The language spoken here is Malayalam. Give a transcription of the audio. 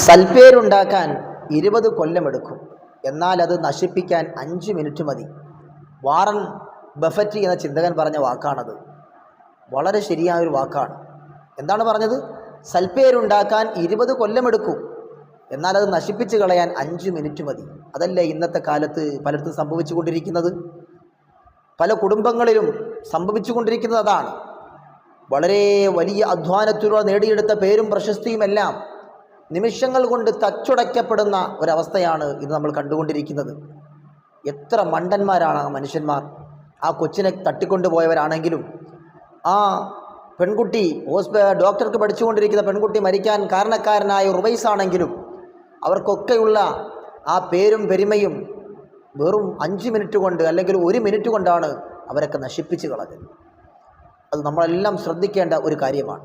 സൽപ്പേരുണ്ടാക്കാൻ 20 കൊല്ലമെടുക്കും, എന്നാൽ അത് നശിപ്പിക്കാൻ 5 മിനിറ്റ് മതി. വാറൻ ബഫറ്റ് എന്ന ചിന്തകൻ പറഞ്ഞ വാക്കാണത്. വളരെ ശരിയായൊരു വാക്കാണ്. എന്താണ് പറഞ്ഞത്? സൽപ്പേരുണ്ടാക്കാൻ 20 കൊല്ലമെടുക്കും, എന്നാൽ അത് നശിപ്പിച്ച് കളയാൻ 5 മിനിറ്റ് മതി. അതല്ലേ ഇന്നത്തെ കാലത്ത് പലയിടത്തും സംഭവിച്ചു കൊണ്ടിരിക്കുന്നത്? പല കുടുംബങ്ങളിലും സംഭവിച്ചു കൊണ്ടിരിക്കുന്നത് അതാണ്. വളരെ വലിയ അധ്വാനത്തിലൂടെ നേടിയെടുത്ത പേരും പ്രശസ്തിയുമെല്ലാം നിമിഷങ്ങൾ കൊണ്ട് തച്ചുടയ്ക്കപ്പെടുന്ന ഒരവസ്ഥയാണ് ഇന്ന് നമ്മൾ കണ്ടുകൊണ്ടിരിക്കുന്നത്. എത്ര മണ്ടന്മാരാണ് ആ മനുഷ്യന്മാർ! ആ കൊച്ചിനെ തട്ടിക്കൊണ്ടുപോയവരാണെങ്കിലും, ആ പെൺകുട്ടി ഡോക്ടർക്ക് പഠിച്ചുകൊണ്ടിരിക്കുന്ന പെൺകുട്ടി മരിക്കാൻ കാരണക്കാരനായ റുവൈസാണെങ്കിലും, അവർക്കൊക്കെയുള്ള ആ പേരും പെരുമയും വെറും 5 മിനിറ്റ് കൊണ്ട് അല്ലെങ്കിൽ 1 മിനിറ്റ് കൊണ്ടാണ് അവരൊക്കെ നശിപ്പിച്ച് കളഞ്ഞത്. അത് നമ്മളെല്ലാം ശ്രദ്ധിക്കേണ്ട ഒരു കാര്യമാണ്.